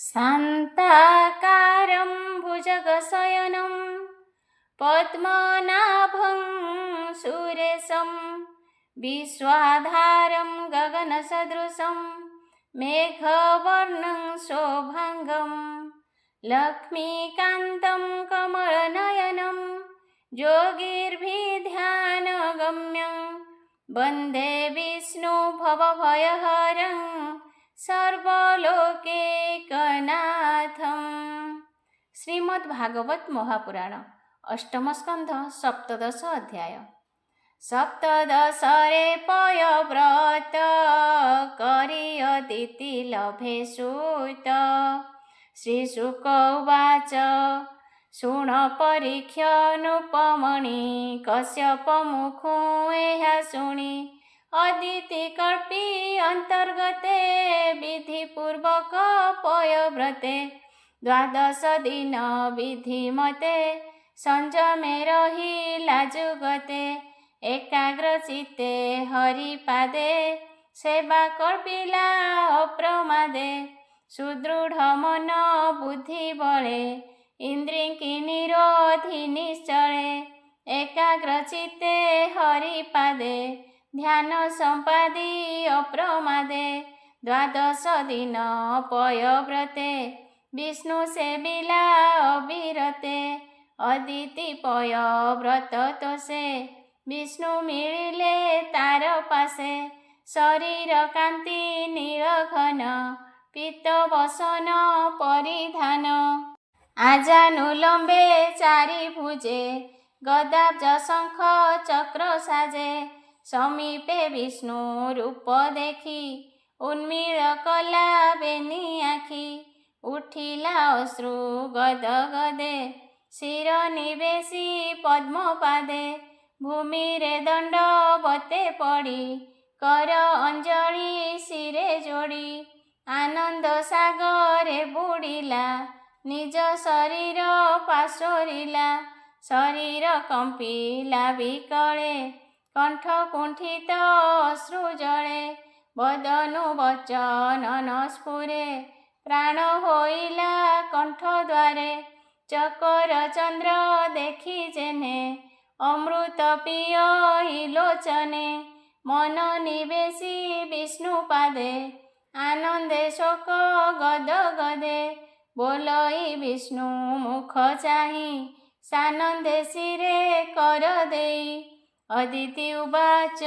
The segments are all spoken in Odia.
शान्ताकारं भुजगशयनं पद्मनाभं सुरेशं विश्वाधारं गगनसदृशं मेघवर्णं शोभाङ्गं लक्ष्मीकान्तं कमलनयनं योगिर्भिध्यानगम्यं वन्दे विष्णु भवभयहरं सर्वलोकैकनाथं। श्रीमद्भागवत महापुराण अष्टम स्कंध सप्तदश अध्याय। सप्तदशरे पयव्रत करियदिति लभे सूत। श्रीशुक उवाच शृण परीक्ष्यनुपमणि कश्यप मुखो एहा शुणि अदिति कल्पी अंतर्गते विधिपूर्वक पयव्रते द्वादश दिन विधिमते संयमे रही लाजुगते एकाग्रचित्ते हरिपादे सेवा कल्पिला अप्रमादे सुदृढ़ मन बुद्धि बले इंद्रिय की निरोधी निश्चले एकाग्रचित्ते हरिपादे ध्यान संपादी अप्रमादे द्वादश दिन पयव्रते विष्णु सेविला अविरते अदिति पयव्रत तोसे विष्णु मिलिले तार पासे शरीर कांति नीलघन पीत वसन परिधान आजानुलंबे चारि भुजे गदाब्ज शंख चक्र साजे समीपे विष्णु रूप देखी उन्मील कला बेनी आखि उठिला अश्रु गद गदे शिर निवेशी पद्मपादे भूमि रे दंडवते पड़ी कर अंजलि शिरे जोड़ी आनंद सागरे बुड़िला निज शरीर पाशोरिला शरीर कंपिला विकले कंठ कुंठित अश्रु जले बदनु वचन न स्फुरे प्राण होइला कंठ द्वारे चकर चंद्र देखी जेने अमृत पिय लोचने मन निवेशी विष्णु पादे आनंदे शोक गद गदे बोलई विष्णु मुख चाहि सानंदे शिरे कर देई अदिति उवाच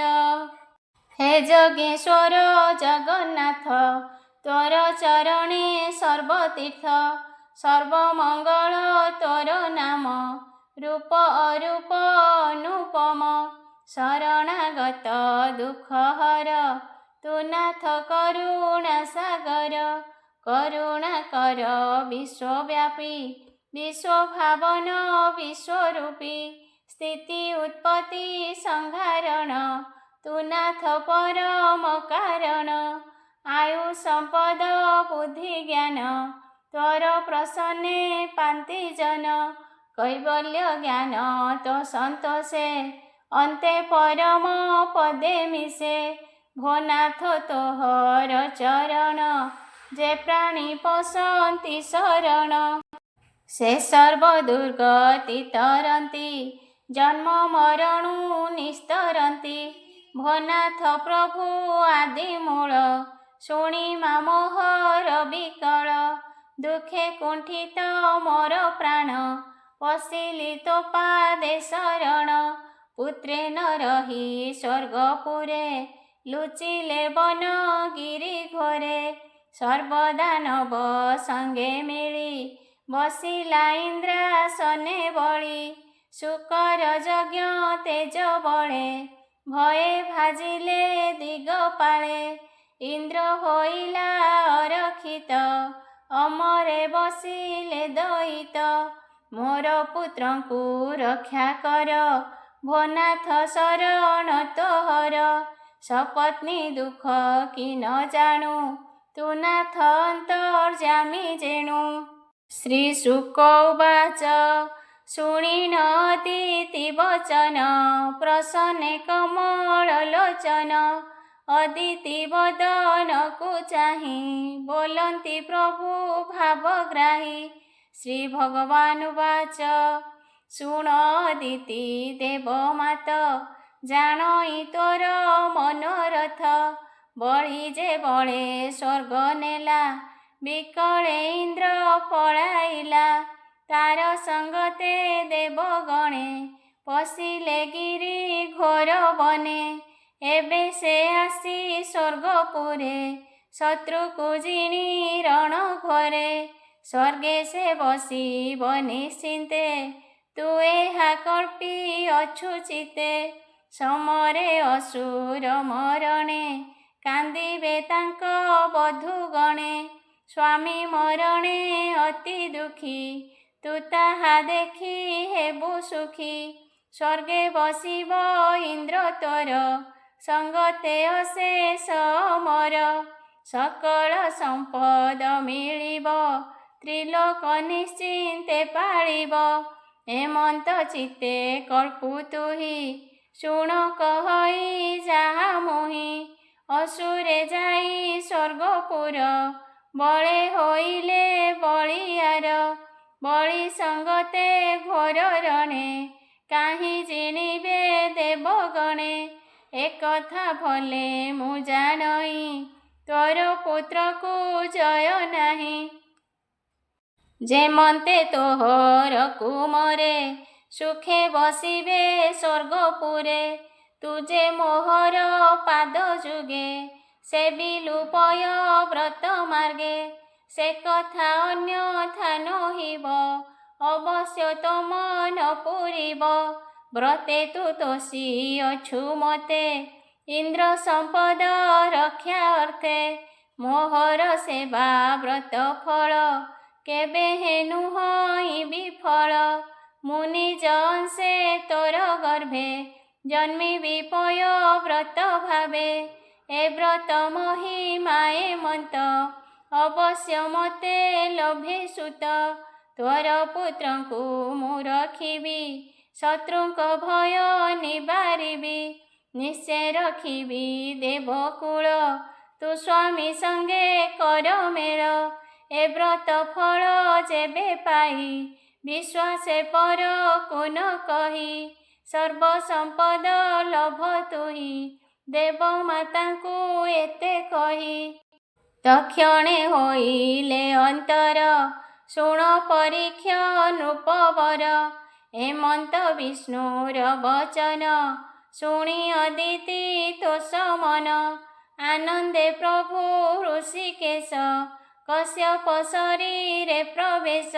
हे जगेश्वर जगन्नाथ तोर चरणे सर्वतीर्थ सर्वमंगल तोर नाम रूप अरूप अनुपम शरणागत दुख हर तु नाथ करुणा सागर करुणा कर विश्वव्यापी विश्वभावन विश्वरूपी स्थिति उत्पत्ति संहारण तु नाथ परम कारण आयु संपद बुद्धि ज्ञान तोर प्रसन्ने पांति जन कैवल्य ज्ञान तो संतोषे अन्ते परम पदे मिसे भोनाथ तोहर चरण जे प्राणी पसंती शरण से सर्व दुर्गति तरंती जन्म मरणु निस्तरंती भोनाथ प्रभु आदि मूल शुणी मोहर विकल दुखे कुंठित मोर प्राण पशिली तो पादे शरण पुत्रे न रही स्वर्गपुरे लुचिले वन गिरि घोरे सर्वदानव संगे मिली बसिला इंद्रासने बळी शुकर यज्ञ तेज बळे भये भाजिले दिगपाळे इंद्र होइला अरक्षित अमरे बसिले दयित मोर पुत्रंकु रक्षा कर भोनाथ शरण तोहर सपत्नी दुख कि न जाणु तु नाथ अंतर्जामी जेणु। श्रीशुक उवाच शुणिनोतीति वचन प्रसन्ने कमल लोचन ଅଦିତି ବଦନକୁ ଚାହିଁ ବୋଲନ୍ତି ପ୍ରଭୁ ଭାବଗ୍ରାହୀ। ଶ୍ରୀ ଭଗବାନ ବାଚ ଶୁଣ ଅଦିତି ଦେବମାତ, ଜାଣଇ ତୋର ମନୋରଥ। ବଳି ଯେ ବଳେ ସ୍ୱର୍ଗ ନେଲା, ବିକଳେ ଇନ୍ଦ୍ର ପଳାଇଲା। ତାର ସଙ୍ଗତେ ଦେବଗଣେ, ପଶିଲେ ଗିରି ଘୋର ବନେ। ଏବେ ସେ ଆସି ସ୍ୱର୍ଗପୁରେ, ଶତ୍ରୁକୁ ଜିଣି ରଣ ଘରେ। ସ୍ୱର୍ଗେ ସେ ବସିବ ନିଶ୍ଚିନ୍ତେ, ତୁ ଏହା କଳ୍ପି ଅଛୁ ଚିତେ। ସମରେ ଅସୁର ମରଣେ, କାନ୍ଦିବେ ତାଙ୍କ ବଧୂଗଣେ। ସ୍ୱାମୀ ମରଣେ ଅତି ଦୁଃଖୀ, ତୁ ତାହା ଦେଖି ହେବୁ ସୁଖୀ। ସ୍ୱର୍ଗେ ବସିବ ଇନ୍ଦ୍ର ତୋର, ସଙ୍ଗତେ ଅଶେଷ ଅମର। ସକଳ ସମ୍ପଦ ମିଳିବ, ତ୍ରିଲୋକ ନିଶ୍ଚିନ୍ତେ ପାଳିବ। ଏମନ୍ତ ଚିତ୍ତେ କଳ୍ପୁ ତୁହି, ଶୁଣ କହଇ ଯାହା ମୁହିଁ। ଅସୁରେ ଯାଇ ସ୍ୱର୍ଗପୁର, ବଳେ ହୋଇଲେ ବଳିୟାର। ବଳି ସଙ୍ଗତେ ଘୋର ରଣେ, କାହିଁ ଜିଣିବେ ଦେବଗଣେ। ଏକଥା ଭଲେ ମୁଁ ଜାଣଇ, ତୋର ପୁତ୍ରକୁ ଜୟ ନାହିଁ। ଯେମନ୍ତେ ତୋହରକୁ ମରେ, ସୁଖେ ବସିବେ ସ୍ୱର୍ଗପୁରେ। ତୁ ଯେ ମୋହର ପାଦ ଯୁଗେ, ସେବିଲୁ ପୟ ବ୍ରତ ମାର୍ଗେ। ସେ କଥା ଅନ୍ୟଥା ନୋହିବ, ଅବଶ୍ୟ ତୋ ମନ ପୂରିବ। ବ୍ରତେ ତୁ ତୋଷି ଅଛୁ ମତେ, ଇନ୍ଦ୍ର ସମ୍ପଦ ରକ୍ଷା ଅର୍ଥେ। ମୋହର ସେବା ବ୍ରତ ଫଳ, କେବେ ହେନୁ ହଇ ବିଫଳ। ମୁଁ ନିଜ ଅଂଶେ ତୋର ଗର୍ଭେ, ଜନ୍ମିବି ପୟ ବ୍ରତ ଭାବେ। ଏ ବ୍ରତ ମହିମା ଏମନ୍ତ, ଅବଶ୍ୟ ମତେ ଲଭେ ସୁତ। ତୋର ପୁତ୍ରଙ୍କୁ ମୁଁ ରଖିବି, ଶତ୍ରୁଙ୍କ ଭୟ ନିବାରିବି। ନିଶ୍ଚୟ ରଖିବି ଦେବକୁଳ, ତୁ ସ୍ୱାମୀ ସଙ୍ଗେ କର ମେଳ। ଏ ବ୍ରତ ଫଳ ଯେବେ ପାଇ, ବିଶ୍ୱାସେ ପରକୁ ନ କହି। ସର୍ବ ସମ୍ପଦ ଲଭ ତୁହି, ଦେବମାତାଙ୍କୁ ଏତେ କହି। ତକ୍ଷଣେ ହୋଇଲେ ଅନ୍ତର, ଶୁଣ ପରୀକ୍ଷ ନୃପବର। ଏମନ୍ତ ବିଷ୍ଣୁର ବଚନ, ଶୁଣି ଅଦିତି ତୋଷ ମନ। ଆନନ୍ଦେ ପ୍ରଭୁ ହୃଷିକେଶ, କଶ୍ୟପ ଶରୀରେ ପ୍ରବେଶ।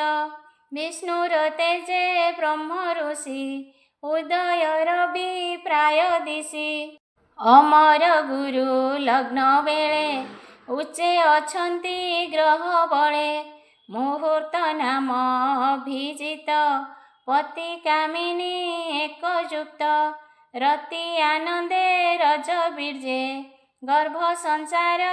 ବିଷ୍ଣୁର ତେଜେ ବ୍ରହ୍ମ ଋଷି, ଉଦୟ ରବି ପ୍ରାୟ ଦିଶି। ଅମର ଗୁରୁ ଲଗ୍ନ ବେଳେ, ଉଚ୍ଚେ ଅଛନ୍ତି ଗ୍ରହ ବଳେ। ମୁହୂର୍ତ୍ତ ନାମ ଅଭିଜିତ, ପତି କାମିନୀ ଏକଯୁକ୍ତ। ରତି ଆନନ୍ଦେ ରଜ ବୀର୍ଯ୍ୟେ, ଗର୍ଭ ସଂସାର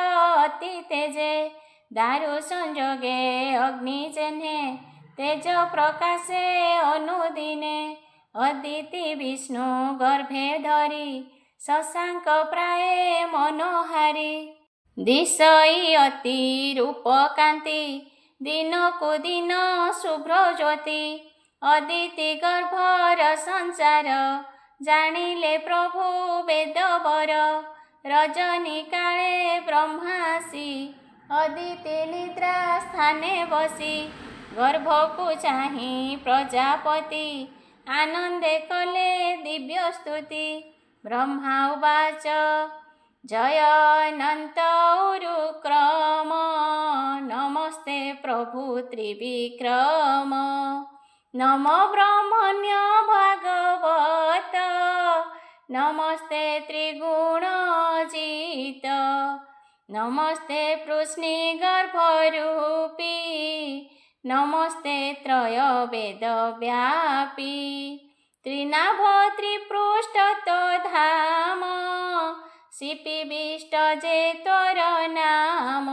ଅତି ତେଜେ। ଦାରୁ ସଂଯୋଗେ ଅଗ୍ନି ଚେହ୍ନେ, ତେଜ ପ୍ରକାଶେ ଅନୁଦିନେ। ଅଦିତି ବିଷ୍ଣୁ ଗର୍ଭେ ଧରି, ଶଶାଙ୍କ ପ୍ରାୟେ ମନୋହାରି। ଦିଶଇ ଅତି ରୂପକାନ୍ତି, ଦିନକୁ ଦିନ ଶୁଭ୍ର ଜ୍ୟୋତି। ଅଦିତି ଗର୍ଭର ସଂଚାର, ଜାଣିଲେ ପ୍ରଭୁ ବେଦବର। ରଜନୀ କାଳେ ବ୍ରହ୍ମା ଆସି, ଅଦିତି ନିଦ୍ରା ସ୍ଥାନେ ବସି। ଗର୍ଭକୁ ଚାହିଁ ପ୍ରଜାପତି, ଆନନ୍ଦେ କଲେ ଦିବ୍ୟ ସ୍ତୁତି। ବ୍ରହ୍ମା ଉବାଚ ଜୟ ଅନନ୍ତ ଉରୁକ୍ରମ, ନମସ୍ତେ ପ୍ରଭୁ ତ୍ରିବିକ୍ରମ। ନମୋ ବ୍ରହ୍ମଣ୍ୟ ଭାଗବତ, ନମସ୍ତେ ତ୍ରିଗୁଣଜିତ। ନମସ୍ତେ ପୃଶ୍ନି ଗର୍ଭରୂପୀ, ନମସ୍ତେ ତ୍ରୟ ବେଦ ବ୍ୟାପୀ। ତ୍ରିନାଭ ତ୍ରିପୃଷ୍ଠ ତୋ ଧାମ, ଶିପିବିଷ୍ଟ ଯେ ତୋର ନାମ।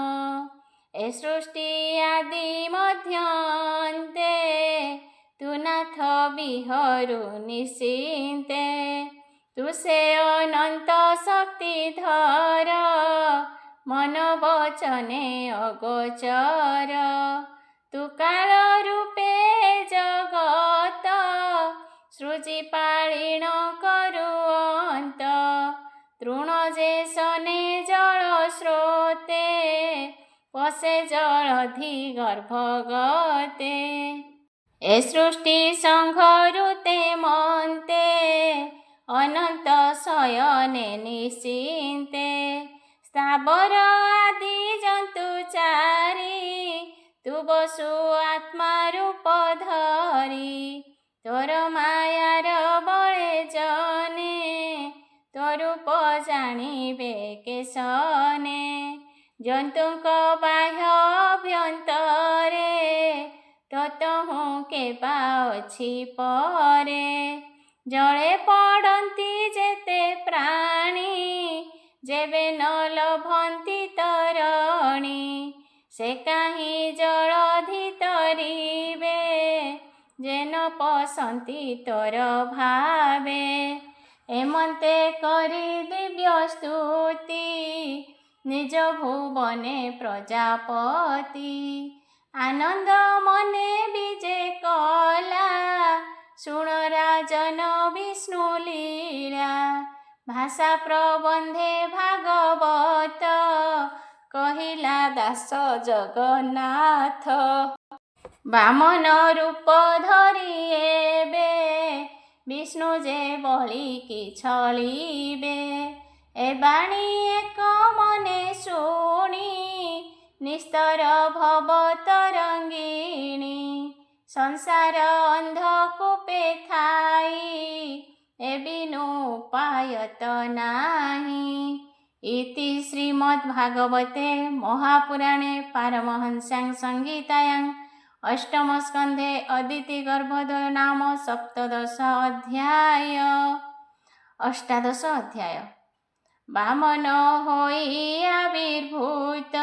ଏ ସୃଷ୍ଟି ଆଦି ମଧ୍ୟନ୍ତେ, ତୁ ନାଥ ବିହରୁ ନିଶ୍ଚିନ୍ତେ। तू से अनंत शक्तिधर मन वचने अगोचर तू काल रूपे जगत सृजी पाळिण करुअंत तृण जे सने जल स्रोते पशे जलधि गर्भगते ए सृष्टि संघरुते मन्ते अनंत शयने निश्चिन्ते स्थावर आदि जन्तु चारी तू बसु आत्मा रूप धरी तोर मायार बळे जने तो रूप जानिबे केशने जन्तुक बाह्य अभ्यन्तरे ततहु केबा अछि परे जळे पडन्ति जेते प्राणी जेबे न लभन्ति तरणी से काहि जलधि तरिबे जेन पसन्ति तोर भावे एमन्ते करि दिव्य स्तुति निज भुवने प्रजापति आनंद मने विजे कला शुण राजन विष्णु लीला भाषा प्रबंधे भागवत कहिला दास जगन्नाथ बामन रूप धरि एबे विष्णु जे बळी कि छळिबे ए बाणी एक मने शुणी निस्तर भव तरंगिणी संसार अंधकूपे थाई ए बिनु उपायत नाही इति श्रीमद्भागवते महापुराणे पारमहंस्यां संहितायां अष्टमस्कन्धे अदितिगर्भोदय नाम अष्टादश अध्याय बामन होई आविर्भूत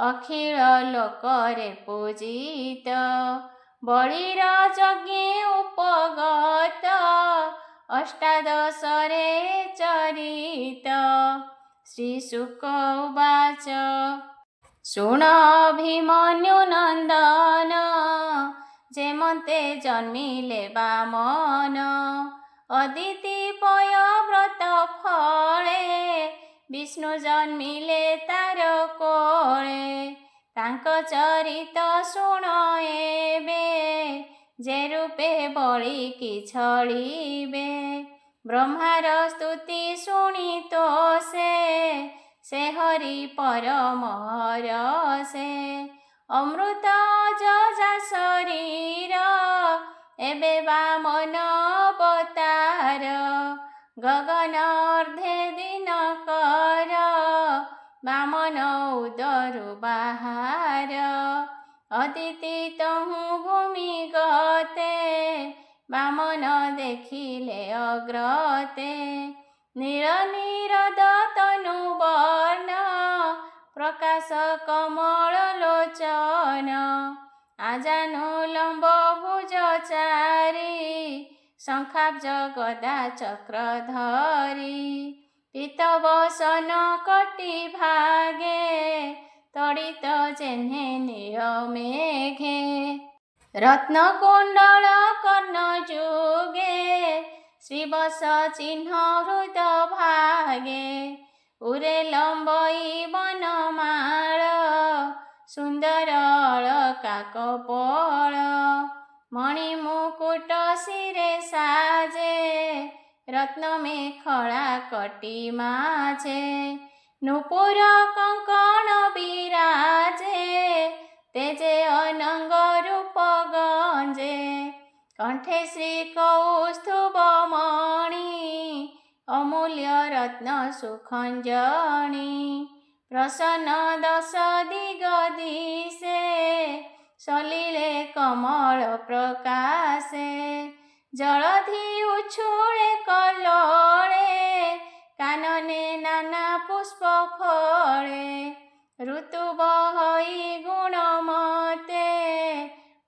अखिल लोकरे पूजित बळीर यज्ञे उपगत अष्टादशरे चरित श्रीशुक उवाच शुण अभिमन्यु नंदन जेमन्ते जन्मिले बामन अदिति पयव्रत फळे विष्णु जन्मिले तार कोळे तांक चरित शुण एबे जे रूपे बळी कि छळिबे ब्रह्मार स्तुति शुणी तो से हरि परम हरसे अमृत जजा शरीर एबे बामन अवतार गगन अर्धे दिनकर बामन उदरु बाहार अदिति तहु भूमि गते बामन देखिले अग्रते नीर नीरद तनु वर्ण प्रकाश कमल लोचन आजानुलम्ब भुज चारी शंखाब्ज गदा चक्रधरी पीतवसन कटि भागे तडित जेह्ने नीर मेघे रत्नकुण्डल कर्णजुगे श्रीवत्स चिह्न हृद भागे उरे लम्बई वनमाळ सुन्दर अलका कपोळ मणिमुकुट शिरे साजे रत्नमेखला कटि माझे नुपुर कंकण विराजे तेजे अनंग रूप गंजे कंठे श्री कौस्तुभ मणि अमूल्य रत्न सुखंजनी प्रसन्न दश दिगदिशे सलिले कमल प्रकाशे जलधि उछुळे कल्लोळे कानने नाना पुष्प फळे ऋतु बहई गुणमते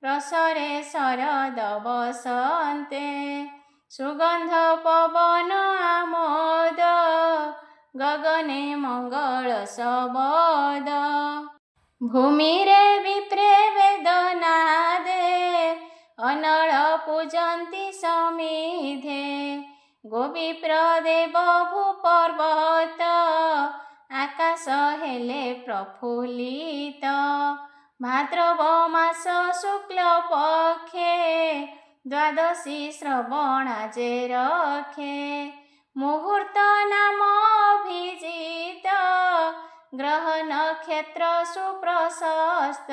रसरे शरद बसन्ते ସୁଗନ୍ଧ ପବନ ଆମୋଦ, ଗଗନେ ମଙ୍ଗଳ ଶବଦ। ଭୂମିରେ ବିପ୍ରେ ବେଦନାଦେ, ଅନଳ ପୂଜନ୍ତି ସମିଧେ। ଗୋବିପ୍ର ଦେବ ଭୂପର୍ବତ, ଆକାଶ ହେଲେ ପ୍ରଫୁଲ୍ଲିତ। ଭାଦ୍ରବ ମାସ ଶୁକ୍ଳ ପକ୍ଷେ, ଦ୍ୱାଦଶୀ ଶ୍ରବଣା ଯେ ରଖେ। ମୁହୂର୍ତ୍ତ ନାମ ଅଭିଜିତ, ଗ୍ରହ ନକ୍ଷତ୍ର ସୁପ୍ରଶସ୍ତ।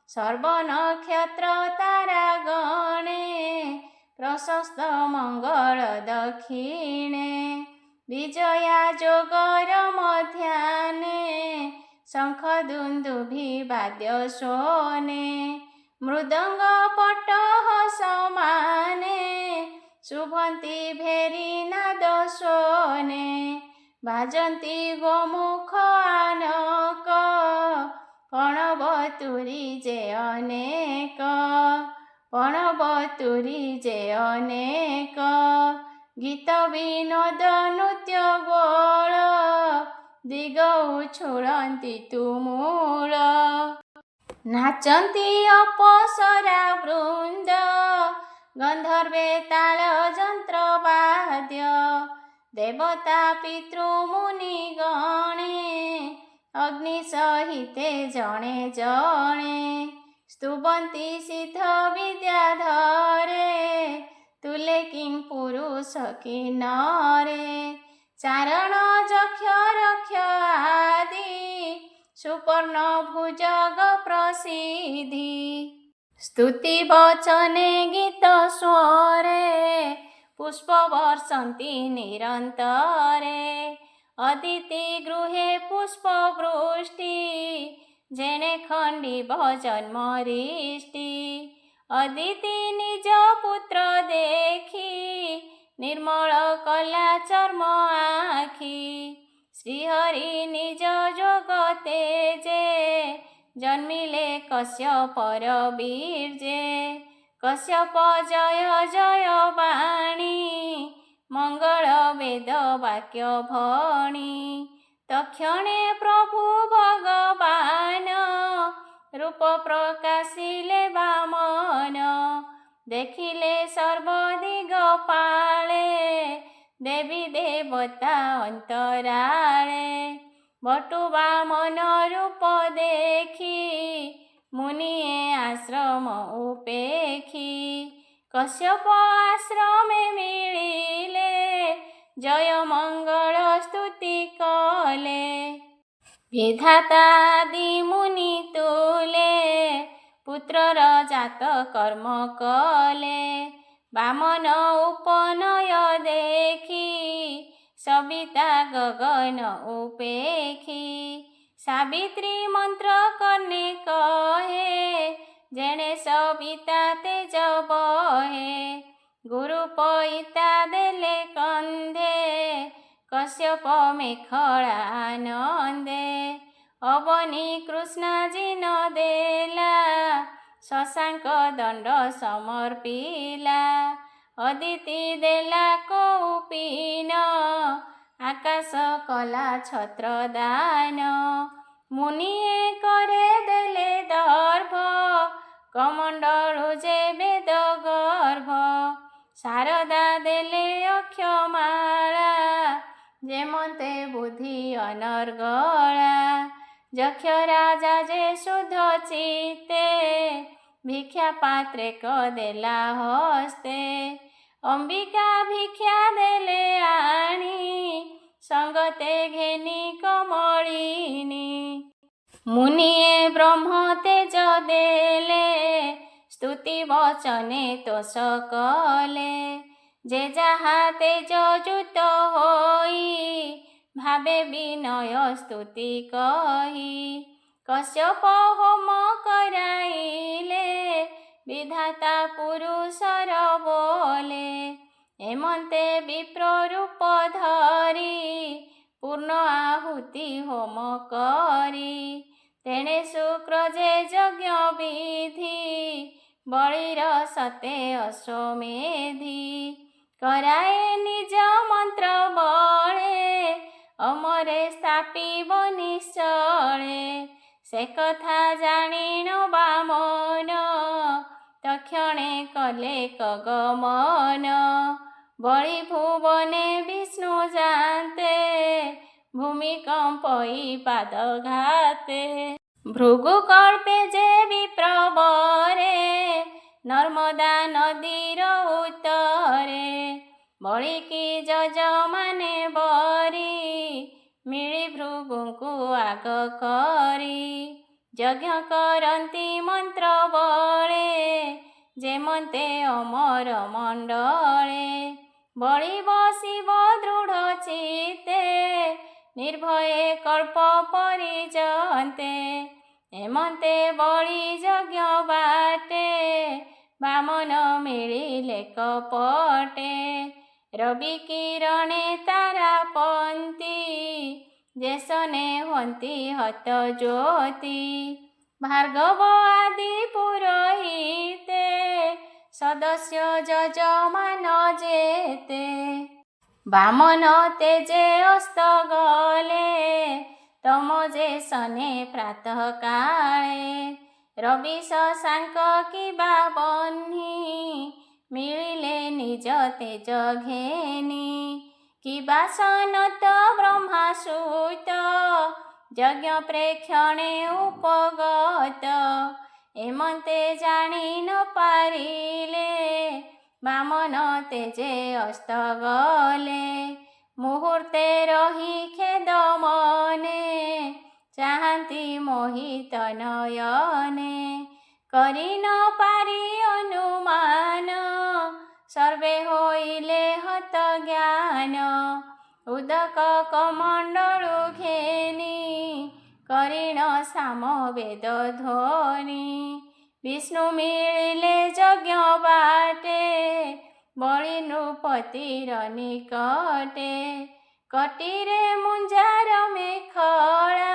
ସର୍ବ ନକ୍ଷତ୍ର ତାରାଗଣେ, ପ୍ରଶସ୍ତ ମଙ୍ଗଳ ଦକ୍ଷିଣେ। ବିଜୟା ଯୋଗର ମଧ୍ୟାହ୍ନେ, ଶଙ୍ଖ ଦୁନ୍ଦୁଭି ବାଦ୍ୟ ଶୋନେ। ମୃଦଙ୍ଗ ପଟହ ସମାନେ, ଶୁଭନ୍ତି ଭେରୀ ନାଦ ଶୋନେ। ବାଜନ୍ତି ଗୋମୁଖ ଆନକ, ପଣବତୁରୀ ଯେ ଅନେକ। ପଣବତୁରୀ ଯେ ଅନେକ, ଗୀତ ବିନୋଦ ନୃତ୍ୟ ଗୋଳ। ଦିଗ ଉଛୁଳନ୍ତି ତୁମୁଳ, ନାଚନ୍ତି ଅପସରା ବୃନ୍ଦ। ଗନ୍ଧର୍ବେ ତାଳ ଯନ୍ତ୍ର ବାଦ୍ୟ, ଦେବତା ପିତୃ ମୁନି ଗଣେ। ଅଗ୍ନି ସହିତେ ଜଣେ ଜଣେ, ସ୍ତୁବନ୍ତି ସିଦ୍ଧ ବିଦ୍ୟାଧରେ। ତୁଲେ କିଂ ପୁରୁଷ କିନ୍ନରେ, ଚାରଣ ଯକ୍ଷ ରକ୍ଷ ଆଦି। ସୁପର୍ଣ୍ଣ ଭୁଜଗ ପ୍ରସିଦ୍ଧି, ସ୍ତୁତି ବଚନେ ଗୀତ ସ୍ୱରେ। ପୁଷ୍ପ ବର୍ଷନ୍ତି ନିରନ୍ତରେ, ଅଦିତି ଗୃହେ ପୁଷ୍ପ ବୃଷ୍ଟି। ଯେଣେ ଖଣ୍ଡିବ ଜନ୍ମରିଷ୍ଟି, ଅଦିତି ନିଜ ପୁତ୍ର ଦେଖି। ନିର୍ମଳ କଲା ଚର୍ମ ଆଖି, ଶ୍ରୀହରି ନିଜ ଯୋଗ ତେଜେ। ଜନ୍ମିଲେ କଶ୍ୟପର ବୀର୍ଯ୍ୟେ, କଶ୍ୟପ ଜୟ ଜୟ ବାଣୀ। ମଙ୍ଗଳ ବେଦ ବାକ୍ୟ ଭଣି, ତକ୍ଷଣେ ପ୍ରଭୁ ଭଗବାନ। ରୂପ ପ୍ରକାଶିଲେ ବାମନ, ଦେଖିଲେ ସର୍ବଦିଗ ପାଳେ। ଦେବୀ ଦେବତା ଅନ୍ତରାଳେ, ବଟୁ ବାମନ ରୂପ ଦେଖି। ମୁନିଏ ଆଶ୍ରମ ଉପେକ୍ଷି, କଶ୍ୟପ ଆଶ୍ରମେ ମିଳିଲେ। ଜୟ ମଙ୍ଗଳ ସ୍ତୁତି କଲେ, ବିଧାତା ଆଦି ମୁନି ତୁଲେ। ପୁତ୍ରର ଜାତ କର୍ମ କଲେ, ବାମନ ଉପନୟ ଦେଖି। ସବିତା ଗଗନ ଉପେକ୍ଷି, ସାବିତ୍ରୀ ମନ୍ତ୍ର କର୍ଣ୍ଣେ କହେ। ଯେଣେ ସବିତା ତେଜ ବହେ, ଗୁରୁ ପଇତା ଦେଲେ କନ୍ଧେ। କଶ୍ୟପ ମେଖଳା ଆନନ୍ଦେ, ଅବନୀ କୃଷ୍ଣା ଜିନ ଦେଲା। ଶଶାଙ୍କ ଦଣ୍ଡ ସମର୍ପିଲା, ଅଦିତି ଦେଲା କୌପୀନ। ଆକାଶ କଲା ଛତ୍ର ଦାନ, ମୁନିଏ करे ଦେଲେ ଦର୍ଭ। କମଣ୍ଡଳୁ ଯେ ବେଦ ଗର୍ଭ, ଶାରଦା ଦେଲେ ଅକ୍ଷମାଳା। ଯେମନ୍ତେ ବୁଦ୍ଧି ଅନର୍ଗଳା, ଯକ୍ଷ ରାଜା ଯେ ଶୁଦ୍ଧ ଚିତ୍ତେ। ଭିକ୍ଷା ପାତ୍ରେ କଦେଲା ହସ୍ତେ, ଅମ୍ବିକା ଭିକ୍ଷା ଦେଲେ ଆଣି। ସଙ୍ଗତେ ଘେନି କମଳିନୀ, ମୁନିଏ ବ୍ରହ୍ମ ତେଜ ଦେଲେ। ସ୍ତୁତି ବଚନେ ତୋଷ କଲେ, ଯେ ଯାହା ତେଜ ଯୁକ୍ତ ହୋଇ। ଭାବେ ବିନୟ ସ୍ତୁତି କହି, କଶ୍ୟପ ହୋମ କରାଇଲେ। ବିଧାତା ପୁରୁଷର ବୋଲେ, ଏମନ୍ତେ ବିପ୍ର ରୂପ ଧରି। ପୂର୍ଣ୍ଣ ଆହୁତି ହୋମ କରି, ତେଣେ ଶୁକ୍ର ଯେ ଯଜ୍ଞ ବିଧି। ବଳିର ସତେ ଅଶ୍ୱମେଧି, କରାଏ ନିଜ ମନ୍ତ୍ର ବଳେ, ଅମରେ ସ୍ଥାପିବ ନିଶ୍ଚଳେ। ସେ କଥା ଜାଣିଣ ବାମନ, ତକ୍ଷଣେ କଲେ କଗମନ। ବଳି ଭୁବନେ ବିଷ୍ଣୁ ଯାନ୍ତେ, ଭୂମିକମ୍ପଇ ପାଦଘାତେ। ଭୃଗୁ କଳ୍ପେ ଯେ ବିପ୍ରବରେ, ନର୍ମଦା ନଦୀର ଉତ୍ତରେ। ବଳିକି ଯଜମାନେ ବରି, ମିଳି ଭୃଗୁଙ୍କୁ ଆଗ କରି। ଯଜ୍ଞ କରନ୍ତି ମନ୍ତ୍ର ବଳେ, ଯେମନ୍ତେ ଅମର ମଣ୍ଡଳେ। ବଳି ବସିବ ଦୃଢ଼ ଚିତ୍ତେ, ନିର୍ଭୟେ କଳ୍ପ ପରିଜନ୍ତେ। ଏମନ୍ତେ ବଳି ଯଜ୍ଞ ବାଟେ, ବାମନ ମିଳିଲେ କପଟେ। ରବି କିରଣେ ତାରାପନ୍ତି, ଯେସନେ ହୁଅନ୍ତି ହତ ଜ୍ୟୋତି। ଭାର୍ଗବ ଆଦି ପୁରୋହିତେ, ସଦସ୍ୟ ଯଜମାନ ଯେତେ। ବାମନ ତେଜେ ଅସ୍ତ ଗଲେ, ତମ ଯେସନେ ପ୍ରାତଃ କାଳେ। ରବି ଶଶାଙ୍କ କିବା ବହ୍ନି, ମିଳିଲେ ନିଜ ତେଜ ଘେନି। କିବା ସନତ ବ୍ରହ୍ମା ସୂତ, ଯଜ୍ଞ ପ୍ରେକ୍ଷଣେ ଉପଗତ। ଏମନ୍ତେ ଜାଣି ନ ପାରିଲେ, ବାମନ ତେଜେ ଅସ୍ତ ଗଲେ। ମୁହୂର୍ତ୍ତେ ରହି ଖେଦ ମନେ, ଚାହାନ୍ତି ମୋହିତ ନୟନେ। କରି ନ ପାରି ଅନୁମାନ, ସର୍ବେ ହୋଇଲେ ହତ ଜ୍ଞାନ। ଉଦକ କମଣ୍ଡଳୁ ଘେନି, କରିଣ ସାମବେଦ ଧ୍ୱନି। ବିଷ୍ଣୁ ମିଳିଲେ ଯଜ୍ଞ ବାଟେ, ବଳି ନୃପତିର ନିକଟେ। କଟିରେ ମୁଞ୍ଜାର ମେଖଳା,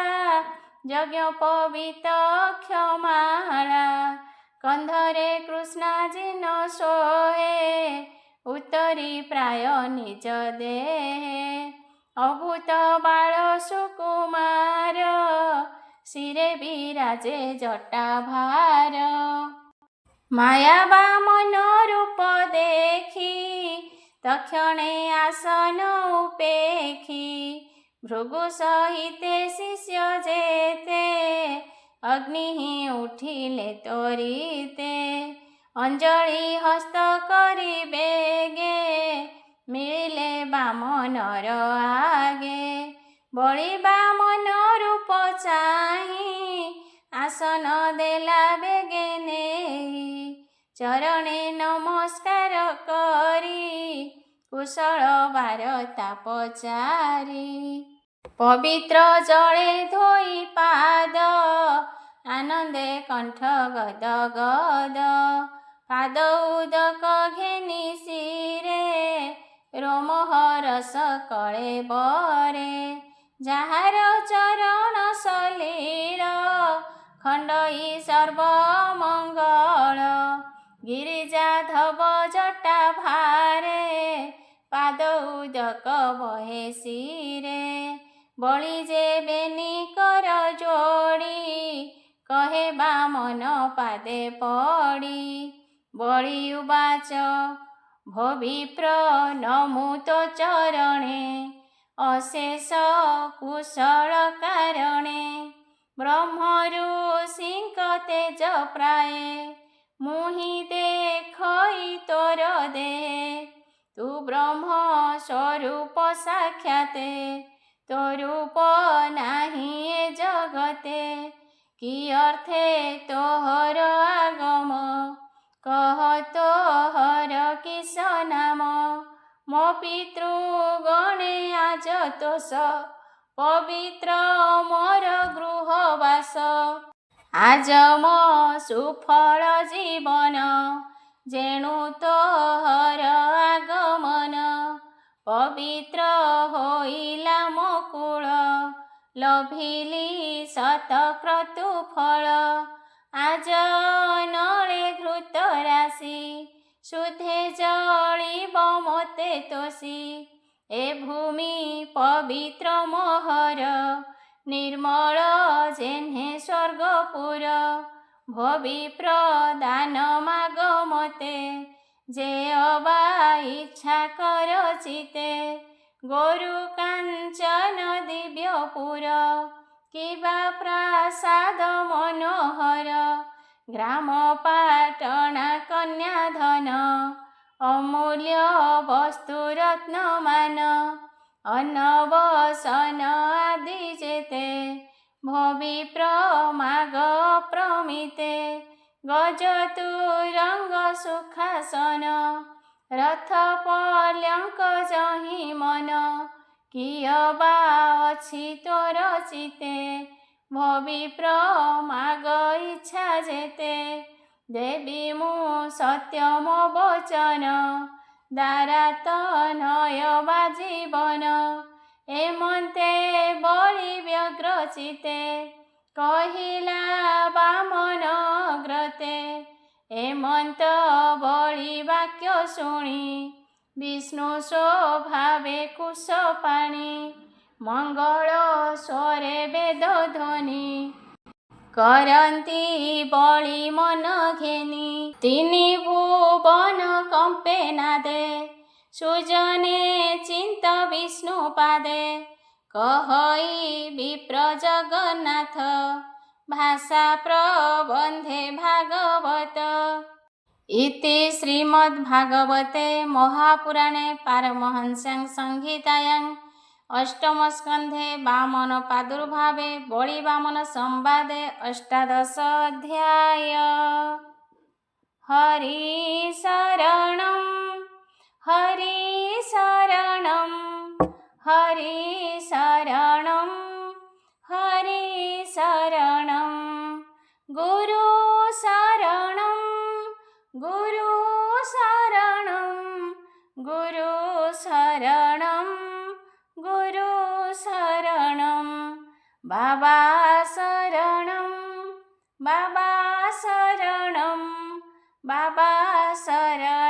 ଯଜ୍ଞ ପବିତ ଅକ୍ଷମାଳା। କନ୍ଧରେ କୃଷ୍ଣାଜିନ ସୋହେ, ଉତ୍ତରୀ ପ୍ରାୟ ନିଜ ଦେହେ। ଅଭୂତ ବାଳ ସୁକୁମାର, ଶିରେ ବିରାଜେ ଜଟାଭାର। ମାୟା ବାମନ ରୂପ ଦେଖି, ତକ୍ଷଣେ ଆସନ ଉପେକ୍ଷି। ଭୃଗୁ ସହିତେ ଶିଷ୍ୟ ଯେତେ, ଅଗ୍ନି ଉଠିଲେ ତ୍ୱରିତେ। ଅଞ୍ଜଳି ହସ୍ତ କରି ବେଗେ, ମିଳିଲେ ବାମନର ଆଗେ। ବଳି ବାମନ ରୂପ ଚାହିଁ, ଆସନ ଦେଲା ବେଗେ ନେଇ। ଚରଣେ ନମସ୍କାର କରି, କୁଶଳ ବାରତା ପଚାରି। ପବିତ୍ର ଜଳେ ଧୋଇ ପାଦ, ଆନନ୍ଦେ କଣ୍ଠ ଗଦ ଗଦ। ପାଦ ଉଦକ ଘେନି ଶିରେ, ରୋମହରଷ କଳେ ବରେ। ଯାହାର ଚରଣ ସଲିଳ, ଖଣ୍ଡଇ ସର୍ବ ମଙ୍ଗଳ। ଗିରିଜାଧବ ଜଟା ଭାରେ, ପାଦ ଉଦକ ବହେ ଶିରେ। ବଳି ଯେବେନି କର ଯୋଡ଼ି, କହେ ବାମନ ପାଦେ ପଡ଼ି। ବଳି ଉବାଚ ଭୋ ବିପ୍ର ନମୁତ ଚରଣେ, ଅଶେଷ କୁଶଳ କାରଣେ। ବ୍ରହ୍ମରୁ ଋଷିଙ୍କ ତେଜ ପ୍ରାୟେ, ମୁହିଁ ଦେଖଇ ତୋର ଦେହେ। ତୁ ବ୍ରହ୍ମ ସ୍ୱରୂପ ସାକ୍ଷାତେ, ତୋ ରୂପ ନାହିଁ ଏ ଜଗତେ। କି ଅର୍ଥେ ତୋହର ଆଗମ, କହ ତୋହର କିସ ନାମ। ମୋ ପିତୃଗଣେ ଆଜ ତୋଷ, ପବିତ୍ର ମୋର ଗୃହବାସ। ଆଜ ମୋ ସୁଫଳ ଜୀବନ, ଯେଣୁ ତୋହର ଆଗମନ। ପବିତ୍ର ହୋଇଲା ମୋ କୁଳ, ଲଭିଲି ଶତକ୍ରତୁ ଫଳ। ଆଜ ନଳେ ଘୃତ ରାଶି, शुद्धे जळिब मोते तोषी ए भूमि पवित्र मोहर निर्मल जेन्हे स्वर्गपुर भवि प्रदान माग मते जे अबा इच्छा कर चिते गोरु कांचन दिव्यपुर किबा प्रासाद मनोहर ग्राम पाटणा कन्याधन अमूल्य वस्तु रत्नमान अन्नवसन आदि जेते भवि प्रमाग प्रमिते गजतुरंग सुखासन रथ पलंक जहि मन कियबा अछि तोर चिते भवि प्रमाग इच्छा जेते देवी मु सत्यम वचन द्वारा तनयबा जीवन एमन्ते बलि व्यग्र चिते कहिला बामन ग्रते एमन्त बलि वाक्य शुणी विष्णु स्वभावे कुश पाणी मंगल स्वरे वेद ध्वनि करन्ति बलि मन घेनी तिनि भुवन कंपे नादे सुजने चिंत विष्णु पादे कहई विप्र जगन्नाथ भाषा प्रबंधे भागवत इति श्रीमद्भागवते महापुराणे पारमहंस्यां संहितायां अष्टमस्कन्धे वामन प्रादुर्भावे बलि वामन संवादे अष्टादश अध्याय। हरि शरणं हरि शरणं हरि शरणं हरि शरणं गुरु शरणं गुरु शरणं गुरु शरणं गुरु शरणं बाबा शरणं बाबा शरणं बाबा शरणं